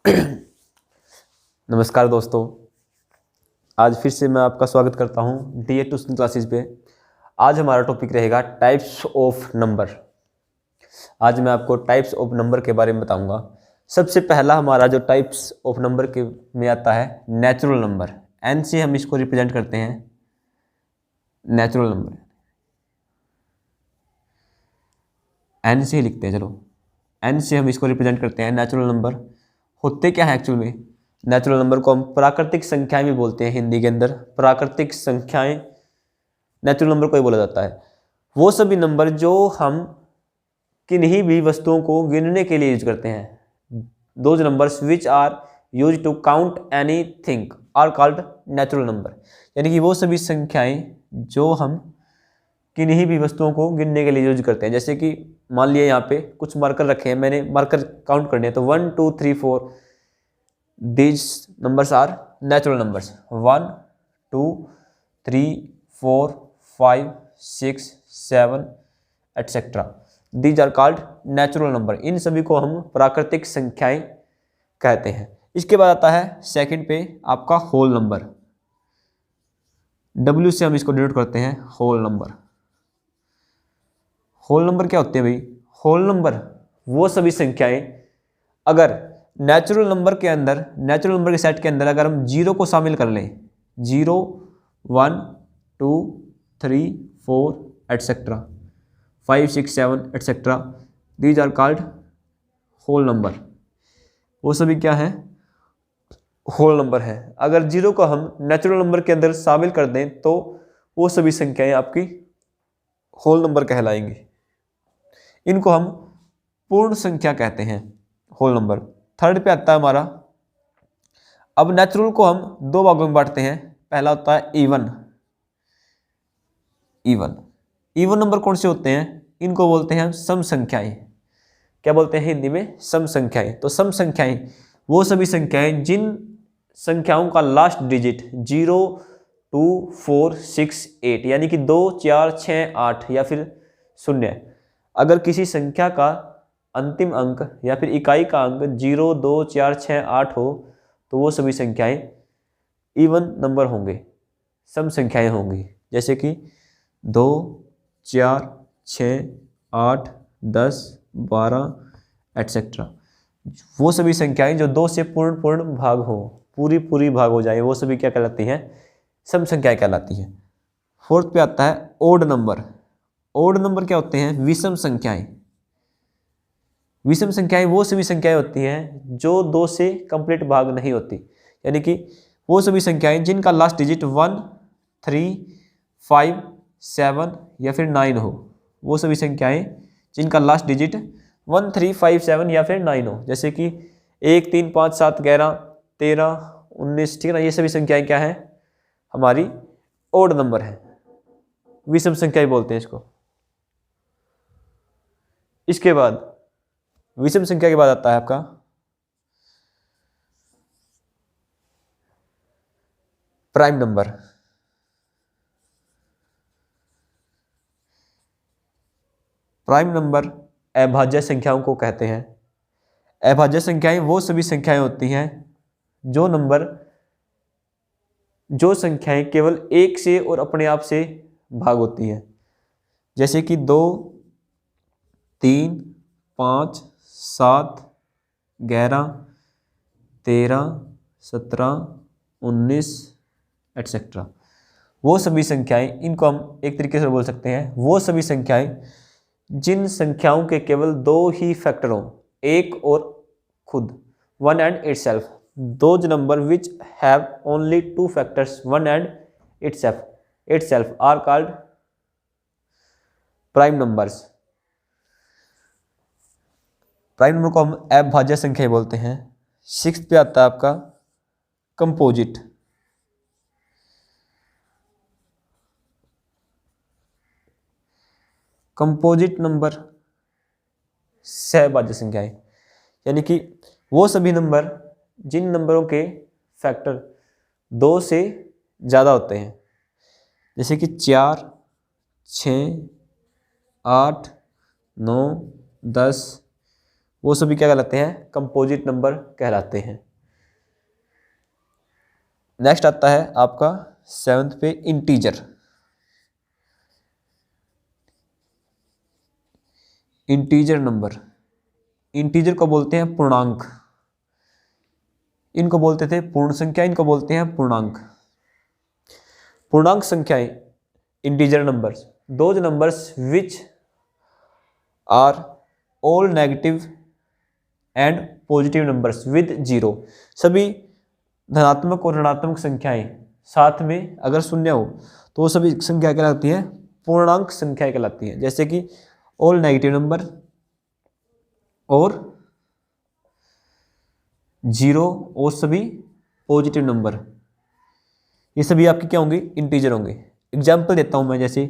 नमस्कार दोस्तों, आज फिर से मैं आपका स्वागत करता हूं डीए ट्यूशन क्लासेस पे। आज हमारा टॉपिक रहेगा टाइप्स ऑफ नंबर। आज मैं आपको टाइप्स ऑफ नंबर के बारे में बताऊंगा। सबसे पहला हमारा जो टाइप्स ऑफ नंबर के में आता है नेचुरल नंबर। एन से हम इसको रिप्रेजेंट करते हैं नेचुरल नंबर, एन से ही लिखते हैं। चलो, एन से हम इसको रिप्रेजेंट करते हैं नेचुरल नंबर। होते क्या है एक्चुअल में? नेचुरल नंबर को हम प्राकृतिक संख्याएं भी बोलते हैं। हिंदी के अंदर प्राकृतिक संख्याएं नेचुरल नंबर को ही बोला जाता है। वो सभी नंबर जो हम किन्हीं भी वस्तुओं को गिनने के लिए यूज करते हैं। Those numbers which are use to count anything are called natural number. यानी कि वो सभी संख्याएं जो हम किन्हीं भी वस्तुओं को गिनने के लिए यूज करते हैं। जैसे कि मान लिया यहाँ पे कुछ मार्कर रखे हैं, मैंने मार्कर काउंट करने हैं तो 1 2 3 4 these numbers are natural numbers. 1 2 3 4 5 6 7 etcetera, these are called natural number. इन सभी को हम प्राकृतिक संख्याएं कहते हैं। इसके बाद आता है सेकंड पे आपका होल नंबर। W से हम इसको डिनोट करते हैं होल नंबर। होल नंबर क्या होते हैं भाई? होल नंबर वो सभी संख्याएं अगर नेचुरल नंबर के अंदर, नेचुरल नंबर के सेट के अंदर अगर हम जीरो को शामिल कर लें, 0 1 2 3 4 etcetera 5 6 7 etcetera, these are called whole number. वो सभी क्या है? होल नंबर है। अगर जीरो को हम नेचुरल नंबर के अंदर शामिल कर दें तो वो सभी संख्याएं आपकी होल नंबर कहलाएंगी। इनको हम पूर्ण संख्या कहते हैं, होल नंबर। थर्ड पे आता है हमारा, अब नेचुरल को हम दो भागों में बांटते हैं। पहला होता है इवन। इवन नंबर कौन से होते हैं? इनको बोलते हैं सम संख्याएं। क्या बोलते हैं हिंदी में? सम संख्याएं। तो सम संख्याएं वो सभी संख्याएं जिन संख्याओं का लास्ट डिजिट 0 2 4 6 8 यानी कि 2 4 6 8 या फिर 0, अगर किसी संख्या का अंतिम अंक या फिर इकाई का अंक 0 2 4 6 8 हो तो वो सभी संख्याएं इवन नंबर होंगे, सम संख्याएं होंगी। जैसे कि 2 4 6 8 10 12 एटसेट्रा। वो सभी संख्याएं जो 2 से पूर्ण भाग हो, पूरी भाग हो जाए, वो सभी क्या कहलाती हैं? सम संख्याएं कहलाती हैं। फोर्थ पे आता है ओड नंबर। ओड नंबर क्या होते हैं? विषम संख्याएं। विषम संख्याएं वो सभी संख्याएं होती हैं जो 2 से कंप्लीट भाग नहीं होती। यानी कि वो सभी संख्याएं जिनका लास्ट डिजिट 1 3 5 7 या फिर 9 हो। वो सभी संख्याएं जिनका लास्ट डिजिट 1 3 5 7 या फिर 9 हो। जैसे कि 1 3 5 7 11 13 19, ठीक है ना? ये सभी संख्याएं क्या है? हमारी ओड नंबर है, विषम संख्याएं बोलते हैं इसको। इसके बाद विषम संख्या के बाद आता है आपका प्राइम नंबर। प्राइम नंबर अभाज्य संख्याओं को कहते हैं। अभाज्य संख्याएं वो सभी संख्याएं होती हैं जो संख्याएं केवल एक से और अपने आप से भाग होती हैं। जैसे कि 2 3 5 7 11 13 17 19 एटसेट्रा। वो सभी संख्याएं, इनको हम एक तरीके से बोल सकते हैं वो सभी संख्याएं जिन संख्याओं के केवल 2 ही फैक्टर हों, एक और खुद, 1 and itself। Those number which have only 2 factors, 1 and itself are called prime numbers। Prime number को हम अभाज्य संख्या बोलते हैं। सिक्स्थ पे आता है आपका कंपोजिट। कंपोजिट नंबर सहभाज्य संख्याएं, यानी कि वो सभी नंबर जिन नंबरों के फैक्टर 2 से ज़्यादा होते हैं। जैसे कि 4 6 8 9 10 वो सभी क्या कहलाते हैं, कंपोजिट नंबर कहलाते हैं। नेक्स्ट आता है आपका 7th पे इंटीजर। इंटीजर नंबर, इंटीजर को बोलते हैं पूर्णांक, इनको बोलते थे पूर्ण संख्या, इनको बोलते हैं पूर्णांक। पूर्णांक संख्याएं, integer numbers, those numbers which are all negative and positive numbers with zero. सभी धनात्मक और ऋणात्मक संख्याएं साथ में अगर शून्य हो तो वो सभी संख्या कहलाती हैं पूर्णांक संख्याएं कहलाती हैं। जैसे कि ऑल नेगेटिव नंबर और जीरो और सभी पॉजिटिव नंबर, ये सभी आपके क्या होंगे, इंटीजर होंगे। एग्जाम्पल देता हूं मैं, जैसे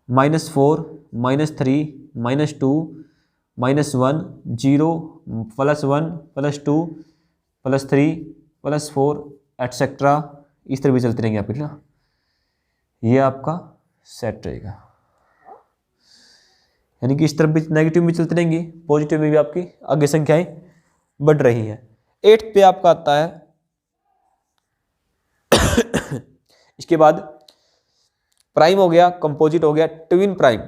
-4, -3, -2, -1, 0, +1, +2, +3, +4 एटसेट्रा, इस तरह भी चलते रहेंगे आपके ना। ये आपका सेट रहेगा, यानी कि इस तरफ भी नेगेटिव में चलते रहेंगे, पॉजिटिव में भी आपकी आगे संख्याएं बढ़ रही हैं। 8th पे आपका आता है इसके बाद प्राइम हो गया, कंपोजिट हो गया, ट्विन प्राइम।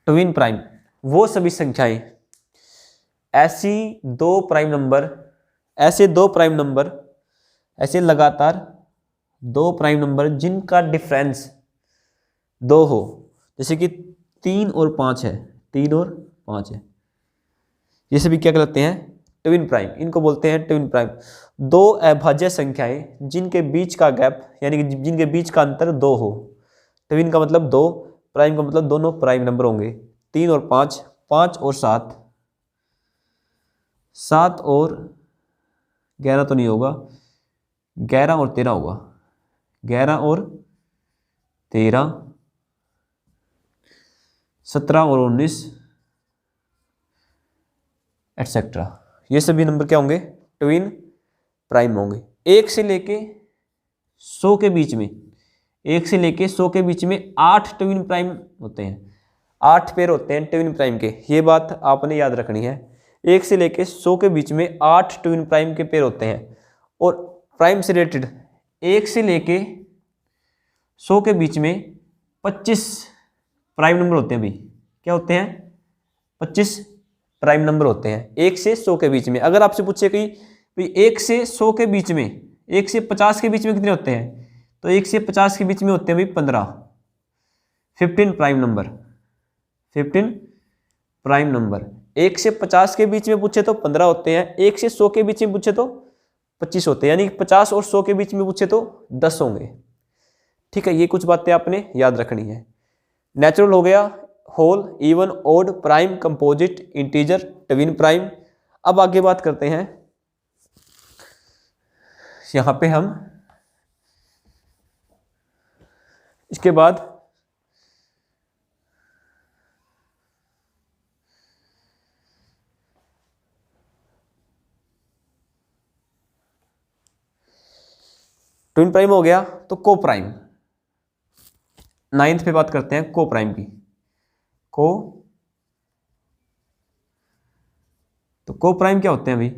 ट्विन प्राइम वो सभी संख्याएं, ऐसे दो प्राइम नंबर, ऐसे लगातार दो प्राइम नंबर जिनका डिफरेंस 2 हो, जैसे कि 3 और 5 है, 3 और 5 है, ये सभी क्या कहलाते हैं, ट्विन प्राइम। इनको बोलते हैं ट्विन प्राइम। दो अभाज्य संख्याएं जिनके बीच का गैप, यानी कि जिनके बीच का अंतर 2 हो। ट्विन का मतलब 2, प्राइम का मतलब दोनों प्राइम नंबर होंगे। 3 और 5, 5 और 7, 7 और 11 तो नहीं होगा, 11 और 13 होगा, 11 और 13, 17 और 19 एटसेट्रा, ये सभी नंबर क्या होंगे, ट्विन प्राइम होंगे। 1 से लेके 100 के बीच में, 1 से लेके 100 के बीच में 8 ट्विन प्राइम होते हैं, 8 पेयर होते हैं ट्विन प्राइम के। ये बात आपने याद रखनी है। 1 से लेके 100 के बीच में 8 ट्विन प्राइम के पेयर होते हैं। और प्राइम से रिलेटेड 1 से लेके 100 के बीच में 25 प्राइम नंबर होते हैं। भाई क्या होते हैं, 25 प्राइम नंबर होते हैं 1 से 100 के बीच में। अगर आपसे पूछे कि भाई 1 से 100 के बीच में, 1 से 50 के बीच में कितने होते हैं, तो 1 से 50 के बीच में होते हैं भाई 15 प्राइम नंबर, 15 प्राइम नंबर। 1 से 50 के बीच में पूछे तो 15 होते हैं, 1 से 100 के बीच में पूछे तो 25 होते हैं, यानी 50 और 100 के बीच में पूछे तो 10 होंगे। ठीक है, ये कुछ बातें आपने याद रखनी है। नेचुरल हो गया, whole, even, odd, prime, composite, integer, twin prime. अब आगे बात करते हैं, यहां पे हम इसके बाद ट्विन प्राइम हो गया, तो को प्राइम 9th पे बात करते हैं को प्राइम की। तो को प्राइम क्या होते हैं भाई,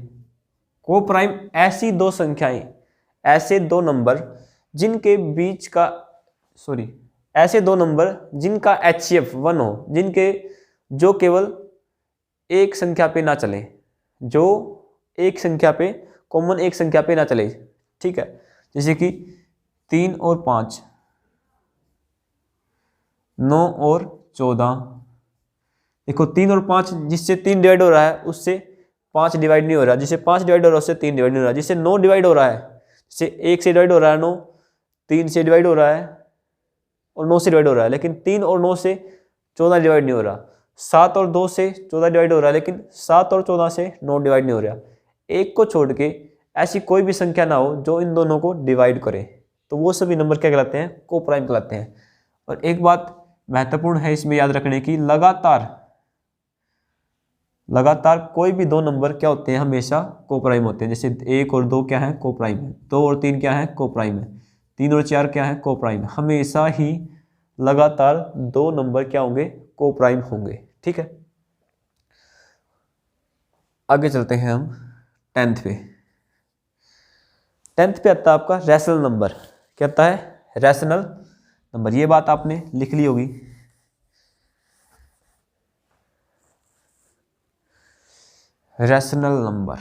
को प्राइम ऐसी दो संख्याएं, ऐसे दो नंबर जिनके बीच का, ऐसे दो नंबर जिनका HCF 1 हो, जो केवल एक संख्या पे ना चले, जो एक संख्या पे, कॉमन एक संख्या पे ना चले। ठीक है, जैसे कि 3 और 5, 9 और 14। देखो 3 और 5, जिससे 3 डिवाइड हो रहा है उससे 5 डिवाइड नहीं हो रहा, जिससे 5 डिवाइड हो रहा है उससे 3 डिवाइड नहीं हो रहा, जिससे 9 डिवाइड हो रहा है, जिससे 1 से डिवाइड हो रहा है 9, 3 से डिवाइड हो रहा है और 9 से डिवाइड हो रहा है, लेकिन 3 और 9 से 14 डिवाइड नहीं हो रहा। 7 और 2 से 14 डिवाइड हो रहा है, लेकिन 7 और 14 से 9 डिवाइड नहीं हो रहा। एक को छोड़ के ऐसी कोई भी संख्या ना हो जो इन दोनों को डिवाइड करे, तो वो सभी नंबर क्या कहलाते हैं, को प्राइम कहलाते हैं। और एक बात महत्वपूर्ण है इसमें याद रखने की, लगातार कोई भी दो नंबर क्या होते हैं, हमेशा को प्राइम होते हैं। जैसे 1 और 2 क्या है, को प्राइम है, 2 और 3 क्या है, को प्राइम है, 3 और 4 क्या है, कोप्राइम। हमेशा ही लगातार 2 नंबर क्या होंगे, कोप्राइम होंगे। ठीक है, आगे चलते हैं हम 10th पे। 10th पे आता है आपका रैशनल नंबर। क्या आता है, रैशनल नंबर। ये बात आपने लिख ली होगी। रैशनल नंबर,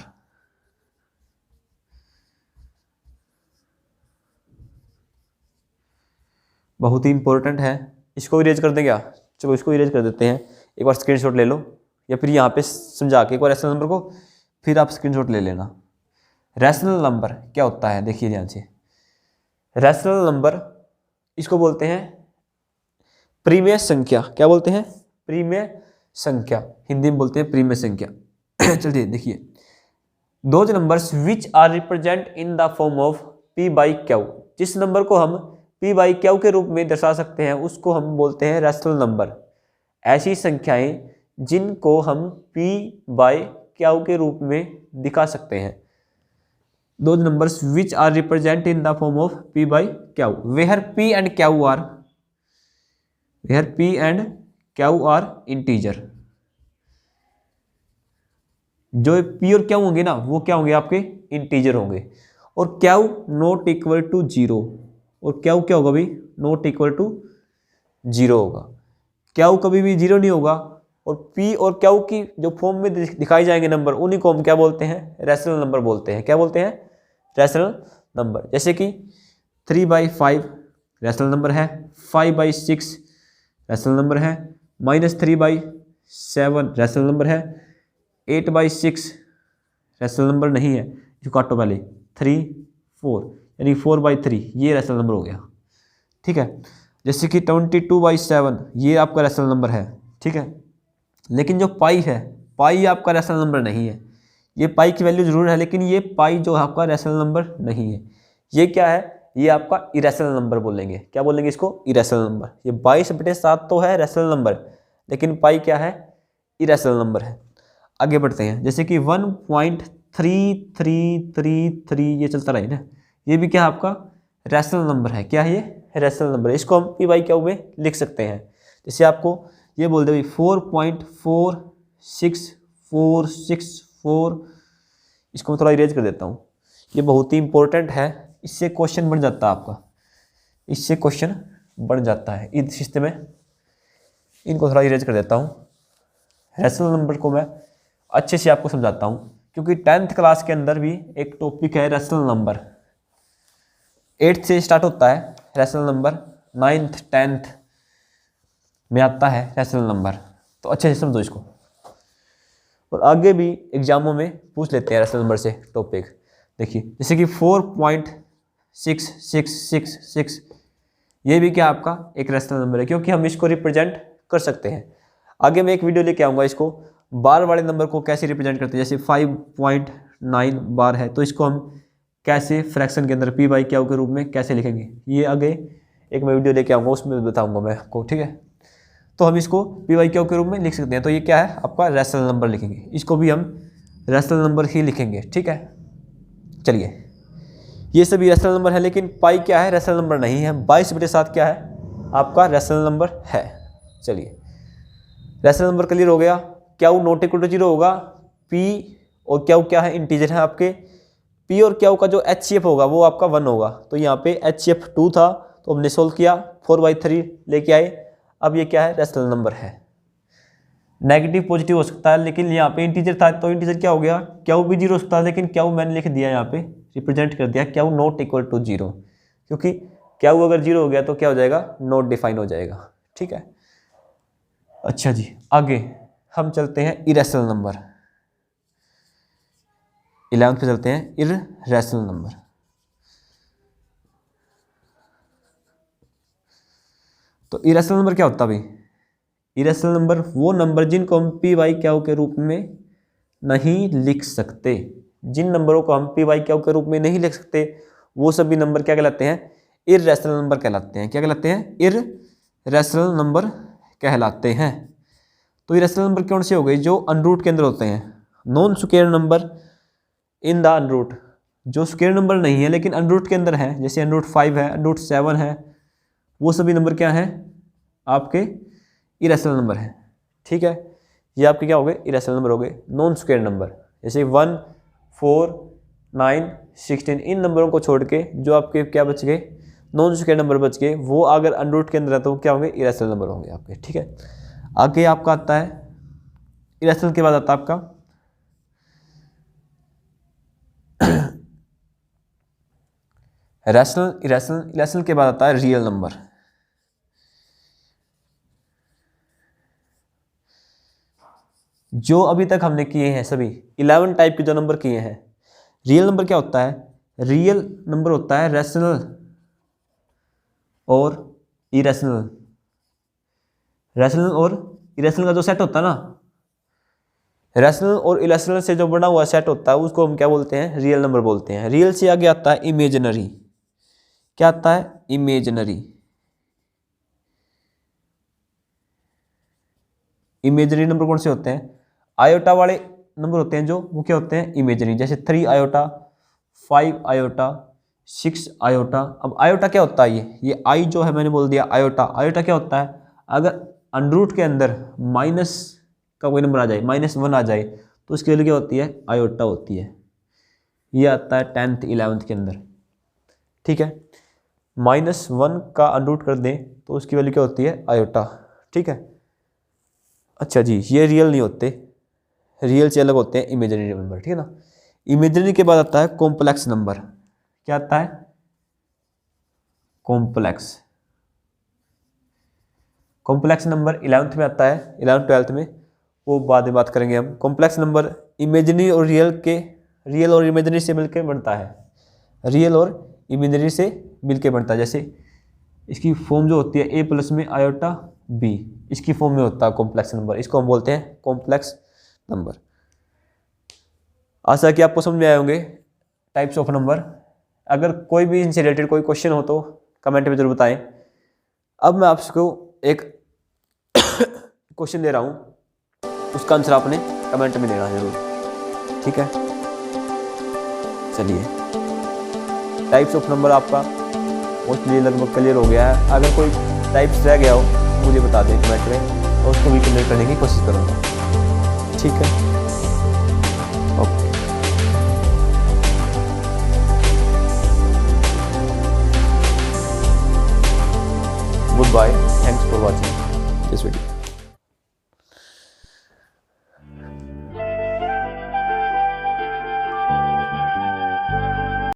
बहुत ही इंपॉर्टेंट है। इसको इरेज कर दें क्या, चलो इसको इरेज कर देते हैं। एक बार स्क्रीनशॉट ले लो, या फिर यहाँ पे समझा के एक बार रैशनल नंबर को, फिर आप स्क्रीनशॉट ले लेना। रैशनल नंबर क्या होता है, देखिए ध्यान से। रैशनल नंबर इसको बोलते हैं प्रीमेय संख्या। क्या बोलते हैं, प्रीमेय संख्या, हिंदी में बोलते हैं प्रीमेय संख्या। चलिए देखिए, those numbers which are represent in the form of p by q. जिस नंबर को हम पी बाई क्यू के रूप में दर्शा सकते हैं उसको हम बोलते हैं रैशनल नंबर। ऐसी संख्याएं जिनको हम पी बाई क्यू के रूप में दिखा सकते हैं। Those numbers which are represent in the form of p by q, where p and q are, where p and q are integer. जो पी और क्यू होंगे ना, वो क्या होंगे, आपके इंटीजर होंगे। और क्यू नॉट इक्वल टू 0, और क्यू क्या होगा भाई, नॉट इक्वल टू 0 होगा। क्यू कभी भी 0 नहीं होगा। और पी और क्यू की जो फॉर्म में दिखाई जाएंगे नंबर, उन्हीं को हम क्या बोलते हैं, रैशनल नंबर बोलते हैं। क्या बोलते हैं, रैशनल नंबर। जैसे कि 3/5 रैशनल नंबर है, 5/6 रैशनल नंबर है, -3/7 रैशनल नंबर है, 8/6 रैशनल नंबर नहीं है, जो काटो पहले, 3, 4 यानी 4/3 ये रैशनल नंबर हो गया। ठीक है, जैसे कि 22/7 ये आपका रैशनल नंबर है। ठीक है, लेकिन जो पाई है, पाई आपका रैशनल नंबर नहीं है। ये पाई की वैल्यू जरूर है, लेकिन ये पाई जो आपका रैशनल नंबर नहीं है। ये क्या है, ये आपका इरेशनल नंबर बोलेंगे। क्या बोलेंगे इसको, इरेशनल नंबर। ये 22/7 तो है रैशनल नंबर, लेकिन पाई क्या है, इरेशनल नंबर है। आगे बढ़ते हैं, जैसे कि 1.3333 ये चलता रहे ना, ये भी क्या है आपका रैशनल नंबर है। क्या है ये, रैशनल नंबर है। इसको हम पी बाई क्यू में लिख सकते हैं। जैसे आपको ये बोल दे भाई 4.46464, इसको मैं थोड़ा इरेज कर देता हूँ। ये बहुत ही इंपॉर्टेंट है, इससे क्वेश्चन बन जाता है आपका, इससे क्वेश्चन बन जाता है इस हिस्से में। इनको थोड़ा इरेज कर देता हूँ। रैशनल नंबर को मैं अच्छे से आपको समझाता हूँ, क्योंकि 10th क्लास के अंदर भी एक टॉपिक है रैशनल नंबर। 8th से स्टार्ट होता है रैशनल नंबर, 9th 10th में आता है रैशनल नंबर। तो अच्छे से समझो इसको, और आगे भी एग्जामों में पूछ लेते हैं रैशनल नंबर से टॉपिक। देखिए, जैसे कि 4.6666 ये भी क्या आपका एक रैशनल नंबर है, क्योंकि हम इसको रिप्रेजेंट कर सकते हैं। आगे मैं एक वीडियो लेके आऊँगा, इसको बार वाले नंबर को कैसे रिप्रेजेंट करते हैं। जैसे 5.9 बार है, तो इसको हम कैसे फ्रैक्शन के अंदर पी बाई क्यू के रूप में कैसे लिखेंगे, ये आगे एक मैं वीडियो लेके आऊँगा, उसमें बताऊँगा मैं आपको। ठीक है, तो हम इसको पी बाई क्यू के रूप में लिख सकते हैं। तो ये क्या है, आपका रैशनल नंबर लिखेंगे, इसको भी हम रैशनल नंबर ही लिखेंगे। ठीक है, चलिए, ये सभी रैशनल नंबर है, लेकिन पाई क्या है, रैशनल नंबर नहीं है। 22/7 क्या है, आपका रैशनल नंबर है। चलिए, रैशनल नंबर क्लियर हो गया। क्यू नॉट इक्वल टू 0 होगा, पी और क्यू क्या है, इंटीजर है आपके। पी और क्यू का जो HCF होगा वो आपका 1 होगा। तो यहाँ पे HCF 2 था, तो हमने सोल्व किया, 4/3 लेके आए। अब ये क्या है, रैशनल नंबर है। नेगेटिव पॉजिटिव हो सकता है, लेकिन यहाँ पे इंटीजर था, तो इंटीजर क्या हो गया, क्यू भी 0 हो सकता है, लेकिन क्यू मैंने लिख दिया यहाँ पे, रिप्रेजेंट कर दिया क्यू नॉट इक्वल टू 0, क्योंकि क्यू अगर 0 हो गया तो क्या हो जाएगा, नॉट डिफाइन हो जाएगा। ठीक है, अच्छा जी, आगे हम चलते हैं इरेशनल नंबर। 11th पे चलते हैं, इररेशनल नंबर। तो इरेशनल नंबर क्या होता है भाई, इरेशनल नंबर वो नंबर जिनको हम पी बाई क्यू के रूप में नहीं लिख सकते। जिन नंबरों को हम पी बाई क्यू के रूप में नहीं लिख सकते, वो सभी नंबर क्या कहलाते हैं, इररेशनल नंबर कहलाते हैं। क्या कहलाते हैं, इररेशनल नंबर कहलाते हैं। तो इरेशनल नंबर कौन से हो गए, जो अनरूट के अंदर होते हैं, non square number in the under root. जो स्क्वायर नंबर नहीं है लेकिन अंडर रूट के अंदर है, जैसे अंडर रूट 5 है, अंडर रूट 7 है, वो सभी नंबर क्या है आपके इरेशनल नंबर है। ठीक है, ये आपके क्या हो गए इरेशनल नंबर हो गए, नॉन स्क्वायर नंबर। जैसे 1, 4, 9, 16 इन नंबरों को छोड़ के जो आपके क्या बच गए नॉन स्क्वायर नंबर बच गए, वो अगर अंडर रूट के अंदर है तो क्या होंगे इरेशनल नंबर होंगे आपके। ठीक है, आगे आपका आता है इरेशनल के बाद आता है आपका रैशनल। इरेशनल के बाद आता है रियल नंबर। जो अभी तक हमने किए हैं सभी 11 टाइप के जो नंबर किए हैं, रियल नंबर क्या होता है, रियल नंबर होता है रैशनल और इरेशनल। रैशनल और इरेशनल का जो सेट होता है ना, रैशनल और इरेशनल से जो बना हुआ सेट होता है उसको हम क्या बोलते हैं रियल नंबर बोलते हैं। रियल से आगे आता है इमेजिनरी। क्या आता है इमेजिनरी। इमेजिनरी नंबर कौन से होते हैं, आयोटा वाले नंबर होते हैं जो वो क्या होते हैं इमेजिनरी, जैसे 3 आयोटा, 5 आयोटा, 6 आयोटा। अब आयोटा क्या होता है, ये आई जो है मैंने बोल दिया आयोटा। आयोटा क्या होता है, अगर अंडर रूट के अंदर माइनस का कोई नंबर आ जाए, -1 आ जाए, तो उसकी वैल्यू क्या होती है आयोटा होती है। ये आता है 10th 11th के अंदर। ठीक है, -1 का अंडर रूट कर दें तो उसकी वैल्यू क्या होती है आयोटा। ठीक है, अच्छा जी, ये रियल नहीं होते, रियल से अलग होते हैं इमेजिनरी नंबर। ठीक है ना, इमेजिनरी के बाद आता है कॉम्प्लेक्स नंबर। क्या आता है कॉम्प्लेक्स। कॉम्प्लेक्स नंबर 11th में आता है, 11th 12th में, वो बाद में बात करेंगे हम। कॉम्प्लेक्स नंबर इमेजिनरी और रियल और इमेजिनरी से मिलकर बनता है, रियल और इमेजिनरी से मिलकर बनता है। जैसे इसकी फॉर्म जो होती है a प्लस में आयोटा b, इसकी फॉर्म में होता है कॉम्प्लेक्स नंबर, इसको हम बोलते हैं कॉम्प्लेक्स नंबर। आशा कि आपको समझ में आए होंगे टाइप्स ऑफ नंबर। अगर कोई भी इनसे रिलेटेड कोई क्वेश्चन हो तो कमेंट में जरूर बताएं। अब मैं आपको एक क्वेश्चन दे रहा हूं, उसका आंसर आपने कमेंट में देना जरूर। ठीक है, चलिए, टाइप्स ऑफ नंबर आपका मोस्टली लगभग क्लियर हो गया है। अगर कोई टाइप्स रह गया हो मुझे बता दें कमेंट में, और उसको भी क्लियर करने की कोशिश करूँगा। ठीक है, okay, good bye, thanks for watching this video.